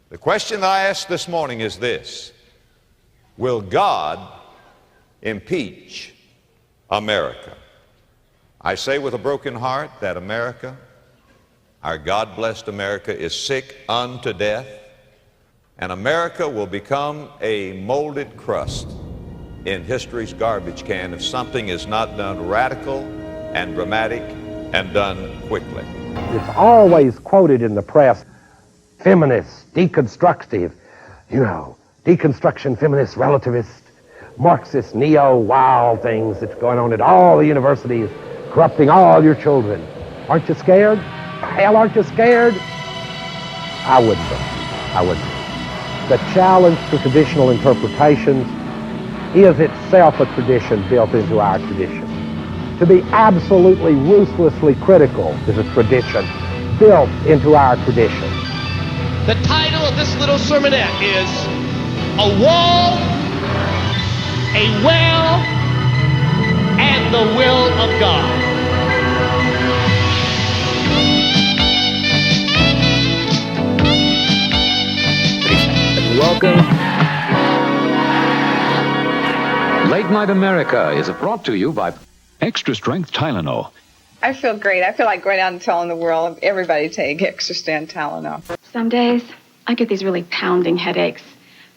The question I asked this morning is this: will God impeach America? I say with a broken heart that America, our God-blessed America, is sick unto death, and America will become a molded crust in history's garbage can if something is not done radical and dramatic and done quickly. It's always quoted in the press, feminist, deconstructive, deconstruction, feminist, relativist, Marxist, neo-wow things that's going on at all the universities, corrupting all your children. Aren't you scared? Hell, aren't you scared? I wouldn't be. The challenge to traditional interpretations is itself a tradition built into our tradition. To be absolutely ruthlessly critical is a tradition built into our tradition. The title of this little sermonette is A Wall, a Well, and the Will of God. Welcome. Late Night America is brought to you by Extra Strength Tylenol. I feel great. I feel like going out and telling the world, everybody take Extra Strength Tylenol. Some days, I get these really pounding headaches.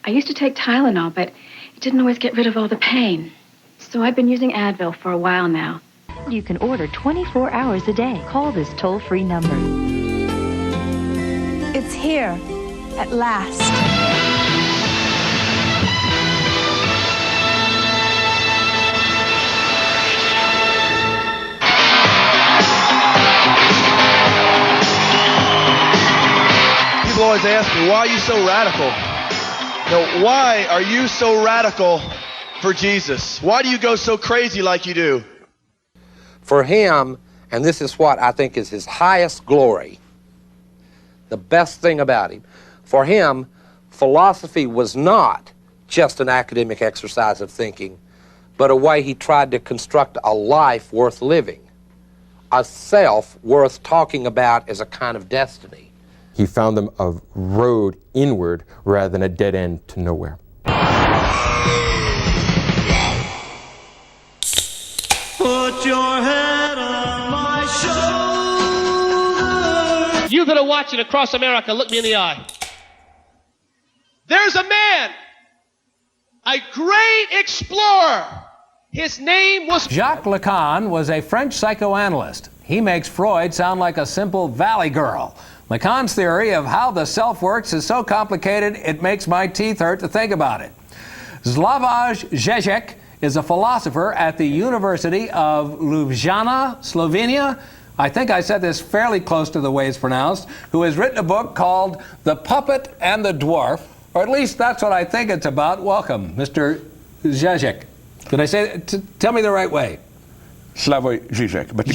I used to take Tylenol, but it didn't always get rid of all the pain. So I've been using Advil for a while now. You can order 24 hours a day. Call this toll-free number. It's here, at last. People always ask me, why are you so radical? Why are you so radical for Jesus? Why do you go so crazy like you do? For him, and this is what I think is his highest glory, the best thing about him, for him, philosophy was not just an academic exercise of thinking, but a way he tried to construct a life worth living, a self worth talking about as a kind of destiny. He found them a road inward rather than a dead end to nowhere. Put your head on my shoulder. You that are watching across America, look me in the eye. There's a man, a great explorer. His name was Jacques Lacan was a French psychoanalyst. He makes Freud sound like a simple valley girl. Lacan's theory of how the self works is so complicated it makes my teeth hurt to think about it. Slavoj Zizek is a philosopher at the University of Ljubljana, Slovenia. I think I said this fairly close to the way it's pronounced, who has written a book called The Puppet and the Dwarf, or at least that's what I think it's about. Welcome, Mr. Zizek. Did I say it? Tell me the right way. Slavoj Zizek. But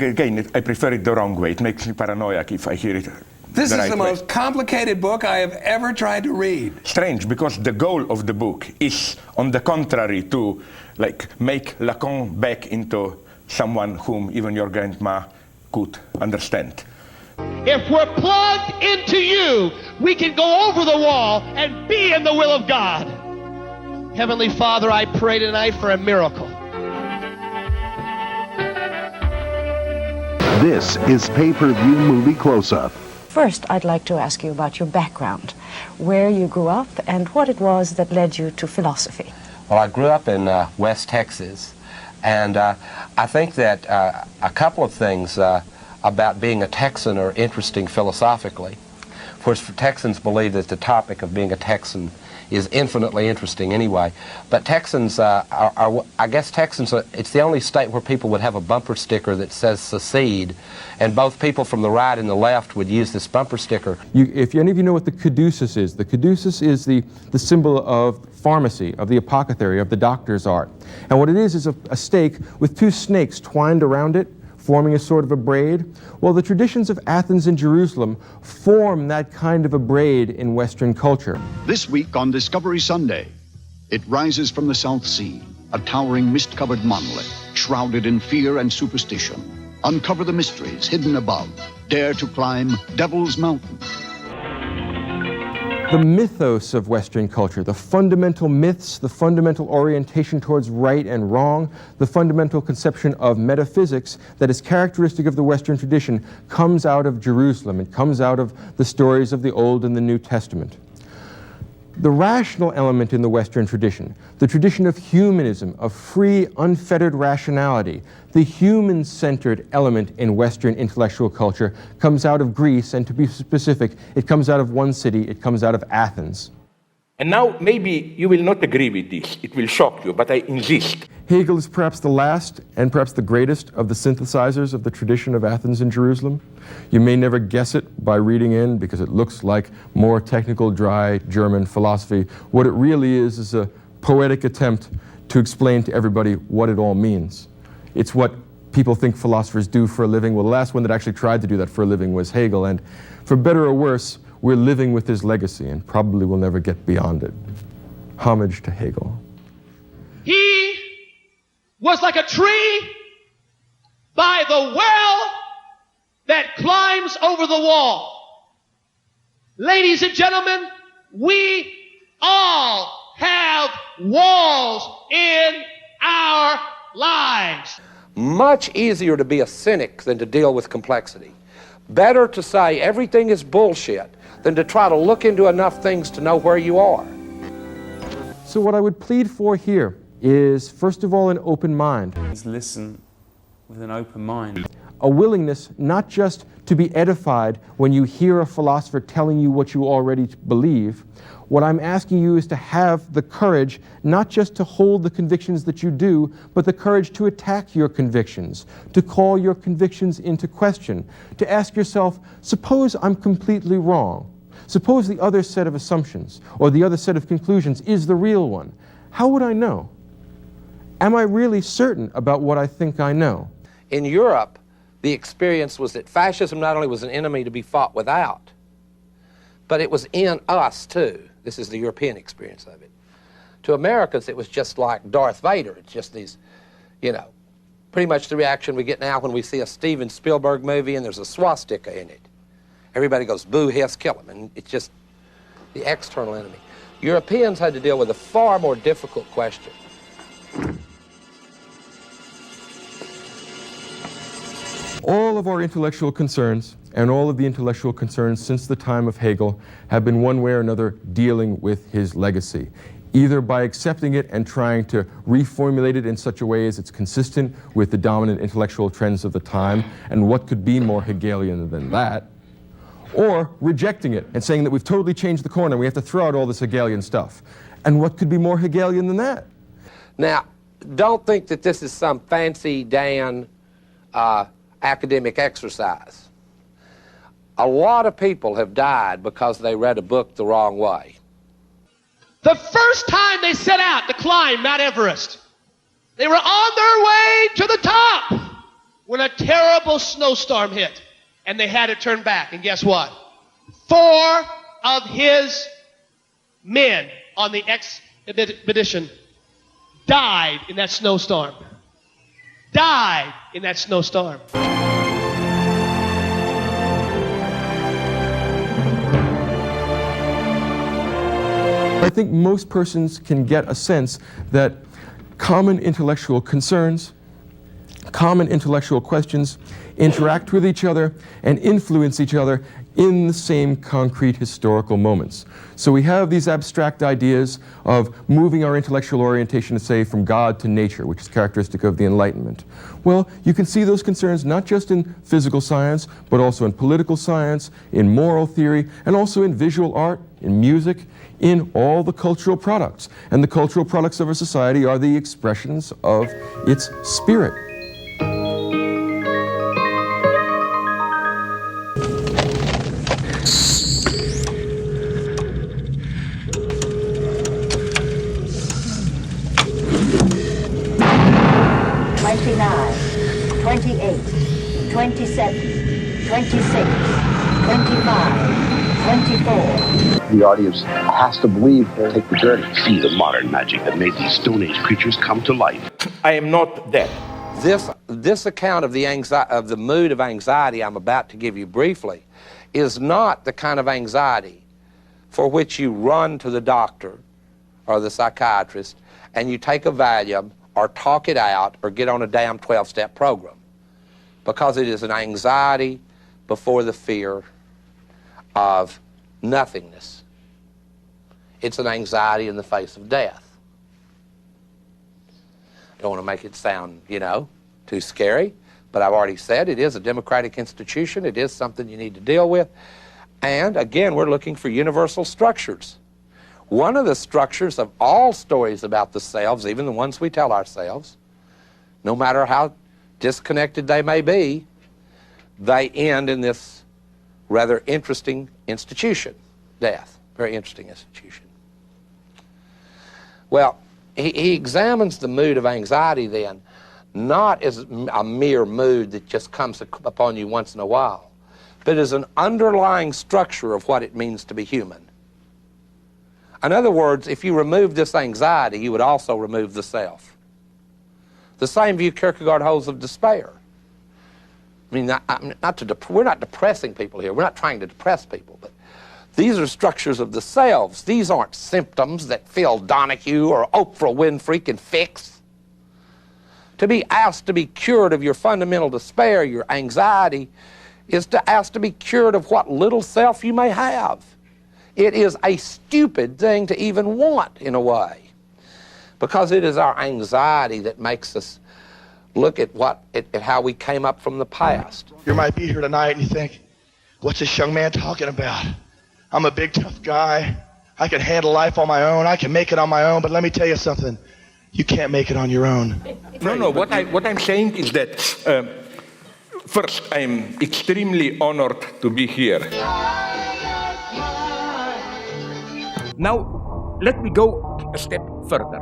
again, I prefer it the wrong way. It makes me paranoid if I hear it This the is right the way. most complicated book I have ever tried to read. Strange, because the goal of the book is, on the contrary, to make Lacan back into someone whom even your grandma could understand. If we're plugged into you, we can go over the wall and be in the will of God. Heavenly Father, I pray tonight for a miracle. This is Pay-Per-View Movie Close-Up. First, I'd like to ask you about your background, where you grew up, and what it was that led you to philosophy. Well, I grew up in West Texas, and I think that a couple of things about being a Texan are interesting philosophically. Of course, Texans believe that the topic of being a Texan is infinitely interesting anyway. But Texans I guess Texans, it's the only state where people would have a bumper sticker that says secede, and both people from the right and the left would use this bumper sticker. If any of you know what the caduceus is, the caduceus is the symbol of pharmacy, of the apothecary, of the doctor's art. And what it is a stake with two snakes twined around it, forming a sort of a braid? Well, the traditions of Athens and Jerusalem form that kind of a braid in Western culture. This week on Discovery Sunday, it rises from the South Sea, a towering mist-covered monolith, shrouded in fear and superstition. Uncover the mysteries hidden above. Dare to climb Devil's Mountain. The mythos of Western culture, the fundamental myths, the fundamental orientation towards right and wrong, the fundamental conception of metaphysics that is characteristic of the Western tradition comes out of Jerusalem. It comes out of the stories of the Old and the New Testament. The rational element in the Western tradition, the tradition of humanism, of free, unfettered rationality, the human-centered element in Western intellectual culture comes out of Greece, and to be specific, it comes out of one city, it comes out of Athens. And now maybe you will not agree with this, it will shock you, but I insist. Hegel is perhaps the last and perhaps the greatest of the synthesizers of the tradition of Athens and Jerusalem. You may never guess it by reading in because it looks like more technical, dry German philosophy. What it really is a poetic attempt to explain to everybody what it all means. It's what people think philosophers do for a living. Well, the last one that actually tried to do that for a living was Hegel, and for better or worse, we're living with his legacy and probably will never get beyond it. Homage to Hegel. He was like a tree by the well that climbs over the wall. Ladies and gentlemen, we all have walls in our lives. Much easier to be a cynic than to deal with complexity. Better to say everything is bullshit than to try to look into enough things to know where you are. So what I would plead for here is, first of all, an open mind. Listen with an open mind. A willingness not just to be edified when you hear a philosopher telling you what you already believe. What I'm asking you is to have the courage not just to hold the convictions that you do, but the courage to attack your convictions, to call your convictions into question, to ask yourself, suppose I'm completely wrong. Suppose the other set of assumptions or the other set of conclusions is the real one. How would I know? Am I really certain about what I think I know? In Europe, the experience was that fascism not only was an enemy to be fought without, but it was in us too. This is the European experience of it. To Americans, it was just like Darth Vader. It's just these, you know, pretty much the reaction we get now when we see a Steven Spielberg movie and there's a swastika in it. Everybody goes, boo, hiss, kill him. And it's just the external enemy. Europeans had to deal with a far more difficult question. All of our intellectual concerns and all of the intellectual concerns since the time of Hegel have been one way or another dealing with his legacy, either by accepting it and trying to reformulate it in such a way as it's consistent with the dominant intellectual trends of the time, and what could be more Hegelian than that, or rejecting it and saying that we've totally changed the corner and we have to throw out all this Hegelian stuff. And what could be more Hegelian than that? Now, don't think that this is some fancy Dan academic exercise. A lot of people have died because they read a book the wrong way. The first time they set out to climb Mount Everest, they were on their way to the top when a terrible snowstorm hit, and they had to turn back. And guess what? 4 of his men on the expedition died in that snowstorm. Died in that snowstorm. I think most persons can get a sense that common intellectual concerns, common intellectual questions interact with each other and influence each other in the same concrete historical moments. So we have these abstract ideas of moving our intellectual orientation, say, from God to nature, which is characteristic of the Enlightenment. Well, you can see those concerns not just in physical science, but also in political science, in moral theory, and also in visual art, in music, in all the cultural products. And the cultural products of our society are the expressions of its spirit. $29, $28, 27, 26, 25, 24. The audience has to believe, take the journey. See the modern magic that made these Stone Age creatures come to life. I am not dead. This account of the mood of anxiety I'm about to give you briefly is not the kind of anxiety for which you run to the doctor or the psychiatrist and you take a Valium or talk it out or get on a damn 12-step program, because it is an anxiety before the fear of nothingness. It's an anxiety in the face of death. I don't want to make it sound, too scary, but I've already said it is a democratic institution. It is something you need to deal with. And again, we're looking for universal structures. One of the structures of all stories about the selves, even the ones we tell ourselves, no matter how disconnected they may be, they end in this rather interesting institution, death. Very interesting institution. Well, he examines the mood of anxiety then, not as a mere mood that just comes upon you once in a while, but as an underlying structure of what it means to be human. In other words, if you remove this anxiety, you would also remove the self. The same view Kierkegaard holds of despair. I mean, we're not depressing people here. We're not trying to depress people, but these are structures of the selves. These aren't symptoms that Phil Donahue or Oprah Winfrey can fix. To be asked to be cured of your fundamental despair, your anxiety, is to ask to be cured of what little self you may have. It is a stupid thing to even want, in a way, because it is our anxiety that makes us look at how we came up from the past. You might be here tonight and you think, what's this young man talking about? I'm a big, tough guy. I can handle life on my own. I can make it on my own. But let me tell you something. You can't make it on your own. No. What I'm saying is that, first, I'm extremely honored to be here. Now, let me go a step further.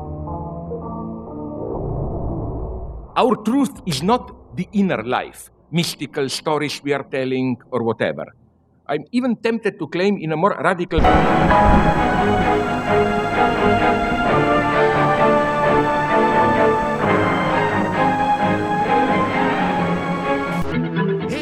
Our truth is not the inner life, mystical stories we are telling, or whatever. I'm even tempted to claim in a more radical... He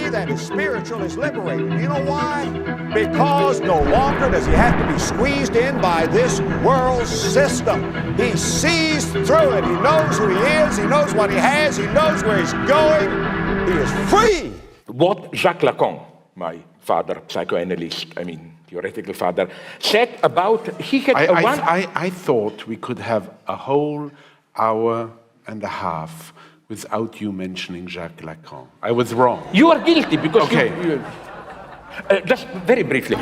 that is spiritual is liberated. You know why? Because no longer does he have to be squeezed in by this world system. He sees through it. He knows who he is. He knows what he has. He knows where he's going. He is free. What Jacques Lacan, my father, psychoanalyst, theoretical father, said about, he had I thought we could have a whole hour and a half without you mentioning Jacques Lacan. I was wrong. You are guilty because okay. Just very briefly.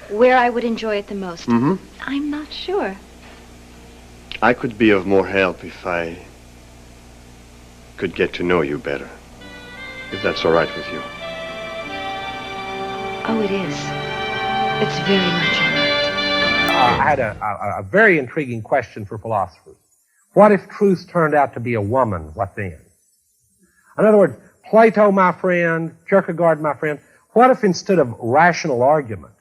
Where I would enjoy it the most? Mm-hmm. I'm not sure. I could be of more help if I could get to know you better. If that's all right with you. Oh, it is. It's very much all right. I had a very intriguing question for philosophers. What if truth turned out to be a woman? What then? In other words, Plato, my friend, Kierkegaard, my friend, what if instead of rational argument,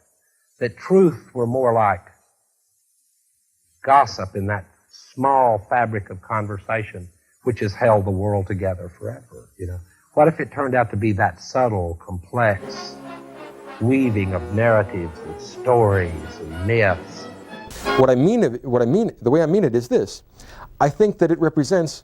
that truth were more like gossip in that small fabric of conversation which has held the world together forever, What if it turned out to be that subtle, complex weaving of narratives and stories and myths? The way I mean it is this. I think that it represents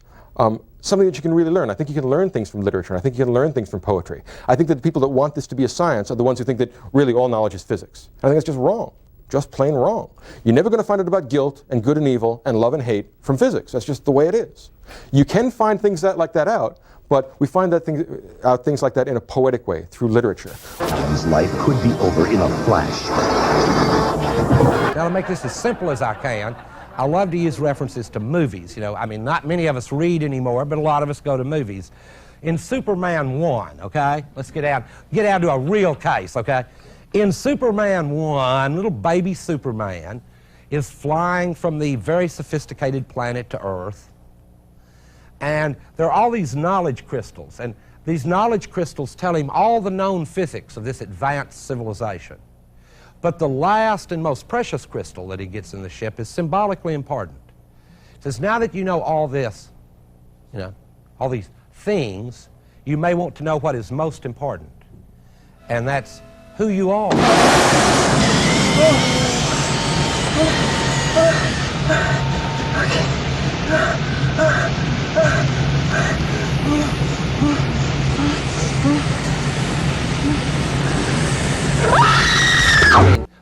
something that you can really learn. I think you can learn things from literature. I think you can learn things from poetry. I think that the people that want this to be a science are the ones who think that really all knowledge is physics. I think that's just wrong. Just plain wrong. You're never going to find out about guilt and good and evil and love and hate from physics. That's just the way it is. You can find things like that out, but we find things like that in a poetic way, through literature. His life could be over in a flash. Now, to make this as simple as I can, I love to use references to movies. Not many of us read anymore, but a lot of us go to movies. In Superman 1, okay? Let's get down to a real case, okay? In Superman 1, little baby Superman is flying from the very sophisticated planet to Earth. And there are all these knowledge crystals. And These knowledge crystals tell him all the known physics of this advanced civilization. But the last and most precious crystal that he gets in the ship is symbolically important. It says, now that you know all this, all these things, you may want to know what is most important. And that's who you are.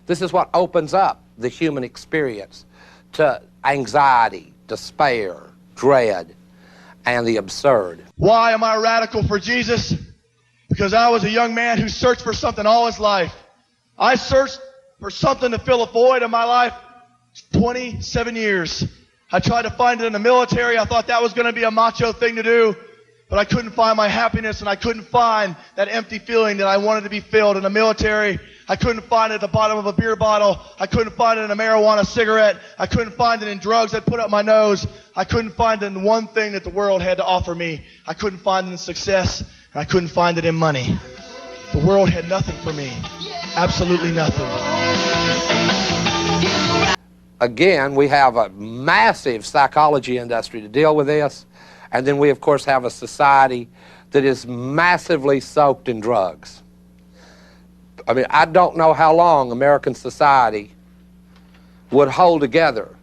This is what opens up the human experience to anxiety, despair, dread, and the absurd. Why am I radical for Jesus? Because I was a young man who searched for something all his life. I searched for something to fill a void in my life 27 years. I tried to find it in the military. I thought that was going to be a macho thing to do. But I couldn't find my happiness, and I couldn't find that empty feeling that I wanted to be filled in the military. I couldn't find it at the bottom of a beer bottle. I couldn't find it in a marijuana cigarette. I couldn't find it in drugs I'd put up my nose. I couldn't find it in one thing that the world had to offer me. I couldn't find it in success, and I couldn't find it in money. The world had nothing for me. Absolutely nothing. Again, we have a massive psychology industry to deal with this. And then we, of course, have a society that is massively soaked in drugs. I mean, I don't know how long American society would hold together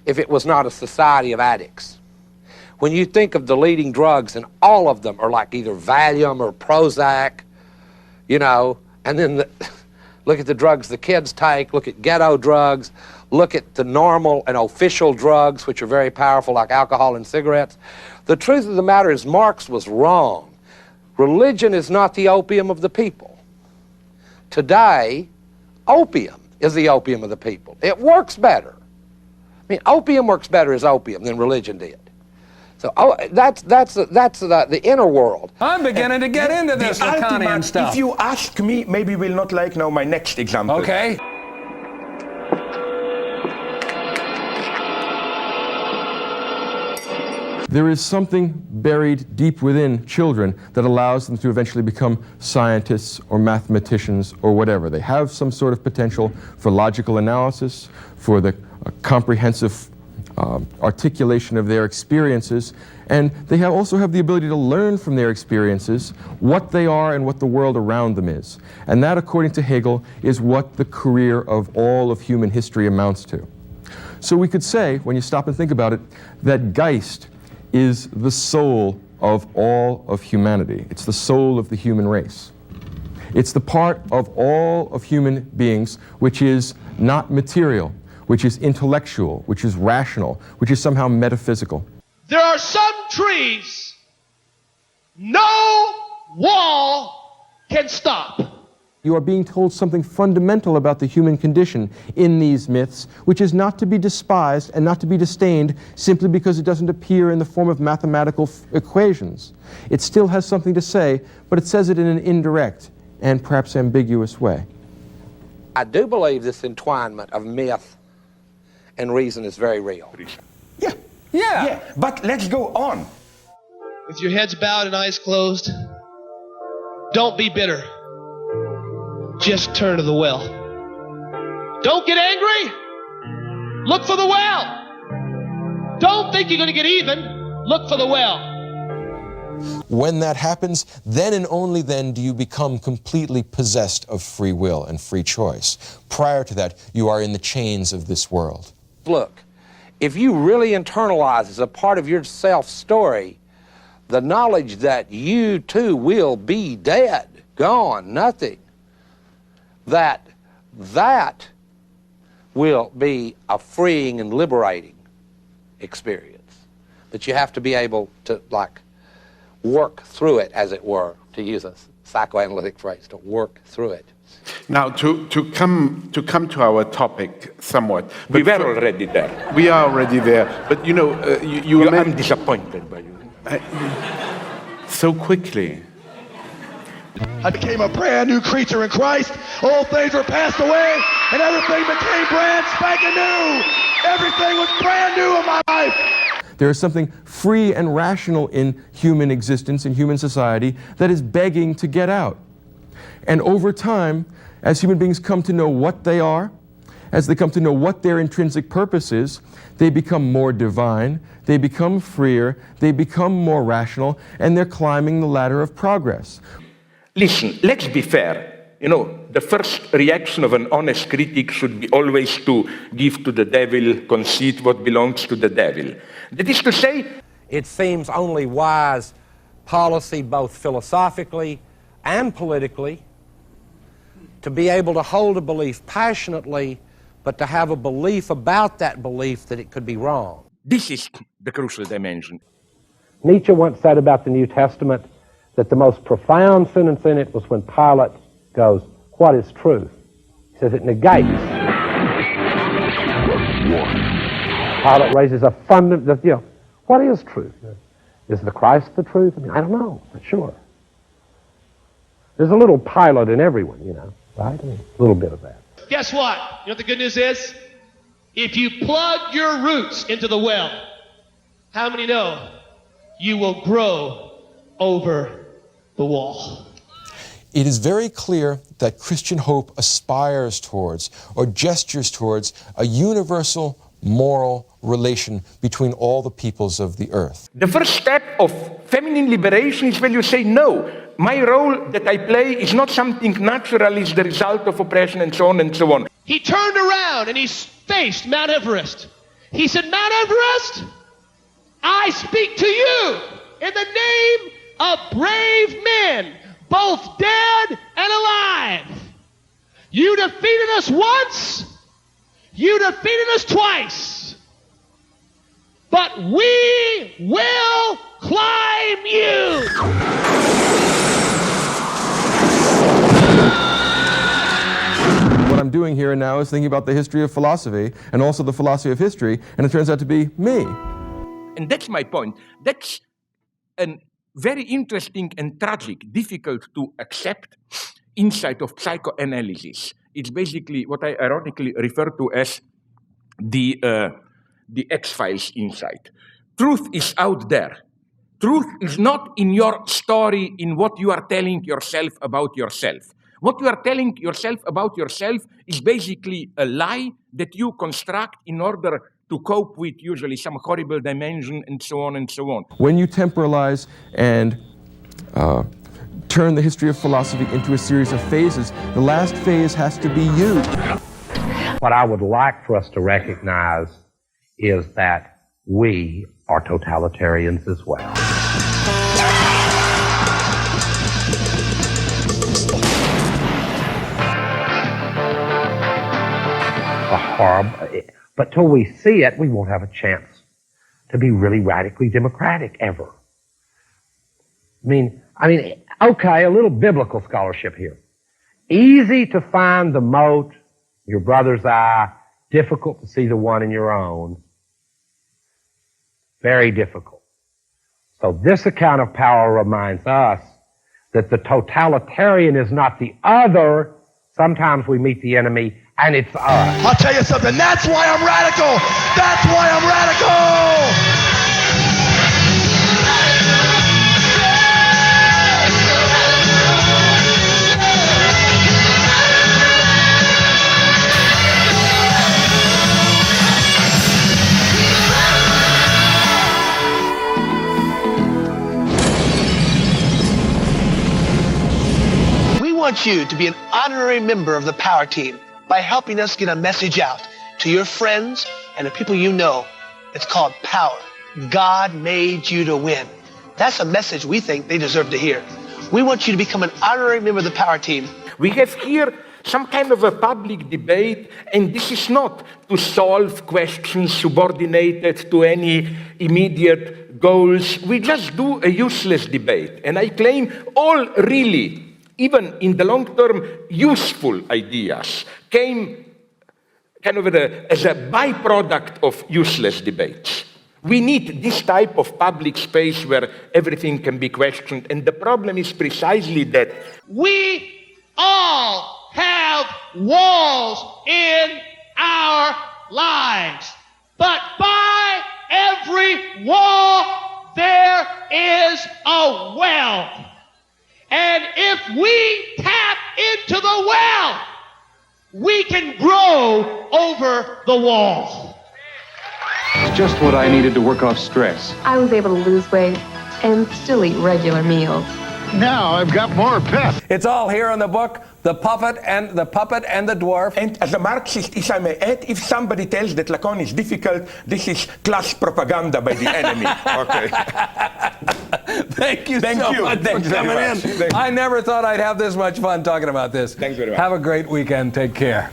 if it was not a society of addicts. When you think of the leading drugs, and all of them are like either Valium or Prozac, and then look at the drugs the kids take, look at ghetto drugs, look at the normal and official drugs, which are very powerful, like alcohol and cigarettes. The truth of the matter is Marx was wrong. Religion is not the opium of the people. Today, opium is the opium of the people. It works better. I mean, opium works better as opium than religion did. So that's the inner world. I'm beginning to get into this Lacanian stuff. If you ask me, maybe you will not like now my next example. Okay. There is something buried deep within children that allows them to eventually become scientists or mathematicians or whatever. They have some sort of potential for logical analysis, for the comprehensive articulation of their experiences, and they also have the ability to learn from their experiences what they are and what the world around them is. And that, according to Hegel, is what the career of all of human history amounts to. So we could say, when you stop and think about it, that Geist is the soul of all of humanity. It's the soul of the human race. It's the part of all of human beings which is not material, which is intellectual, which is rational, which is somehow metaphysical. There are some trees no wall can stop. You are being told something fundamental about the human condition in these myths, which is not to be despised and not to be disdained simply because it doesn't appear in the form of mathematical equations. It still has something to say, but it says it in an indirect and perhaps ambiguous way. I do believe this entwinement of myth and reason is very real. Yeah, but let's go on. With your heads bowed and eyes closed, don't be bitter. Just turn to the well. Don't get angry. Look for the well. Don't think you're going to get even. Look for the well. When that happens, then and only then do you become completely possessed of free will and free choice. Prior to that, you are in the chains of this world. Look, if you really internalize as a part of your self-story the knowledge that you too will be dead, gone, nothing, that will be a freeing and liberating experience. But you have to be able to, work through it, as it were, to use a psychoanalytic phrase, to work through it. Now, to come to our topic somewhat. We were already there. We are already there. But, I'm disappointed by you. So quickly. I became a brand new creature in Christ. Old things were passed away, and everything became brand spanking new. Everything was brand new in my life. There is something free and rational in human existence, in human society, that is begging to get out. And over time, as human beings come to know what they are, as they come to know what their intrinsic purpose is, they become more divine, they become freer, they become more rational, and they're climbing the ladder of progress. Listen, let's be fair. You know, the first reaction of an honest critic should be always to give to the devil, concede what belongs to the devil. That is to say, it seems only wise policy, both philosophically and politically, to be able to hold a belief passionately, but to have a belief about that belief that it could be wrong. This is the crucial dimension. Nietzsche once said about the New Testament that the most profound sentence in it was when Pilate goes, "What is truth?" He says it negates. Pilate raises a fundamental, what is truth? Is the Christ the truth? I mean, I don't know, but sure. There's a little Pilate in everyone, right? I mean, a little bit of that. Guess what? You know what the good news is? If you plug your roots into the well, how many know you will grow over the wall? It is very clear that Christian hope aspires towards or gestures towards a universal moral relation between all the peoples of the earth. The first step of feminine liberation is when you say, no, my role that I play is not something natural, it's the result of oppression and so on and so on. He turned around and he faced Mount Everest. He said, Mount Everest, I speak to you in the name of brave men, both dead and alive. You defeated us once, you defeated us twice, but we will climb you. What I'm doing here and now is thinking about the history of philosophy and also the philosophy of history, and it turns out to be me. And that's my point. That's a very interesting and tragic, difficult to accept insight of psychoanalysis. It's basically what I ironically refer to as the X-Files insight. Truth is out there. Truth is not in your story, in what you are telling yourself about yourself. What you are telling yourself about yourself is basically a lie that you construct in order to cope with usually some horrible dimension and so on and so on. When you temporalize and turn the history of philosophy into a series of phases, the last phase has to be you. What I would like for us to recognize is that we are totalitarians as well. But till we see it, we won't have a chance to be really radically democratic ever. I mean, okay, a little biblical scholarship here. Easy to find the mote in your brother's eye, difficult to see the one in your own. Very difficult. So this account of power reminds us that the totalitarian is not the other. Sometimes we meet the enemy and it's us. I'll tell you something, that's why I'm radical! That's why I'm radical! We want you to be an honorary member of the Power Team by helping us get a message out to your friends and the people you know. It's called Power. God made you to win. That's a message we think they deserve to hear. We want you to become an honorary member of the Power Team. We have here some kind of a public debate, and this is not to solve questions subordinated to any immediate goals. We just do a useless debate. And I claim all really, even in the long term, useful ideas came kind of as a byproduct of useless debates. We need this type of public space where everything can be questioned, and the problem is precisely that we all have walls in our lives, but by every every wall, there is a well. And if we tap into the well, we can grow over the wall. It's just what I needed to work off stress. I was able to lose weight and still eat regular meals. Now I've got more pep. It's all here in the book, The Puppet and the Dwarf. And as a Marxist, if I may add, if somebody tells that Lacan is difficult, this is class propaganda by the enemy. Okay. Thank you so much for coming in. I never thought I'd have this much fun talking about this. Thanks very much. Have a great weekend. Take care.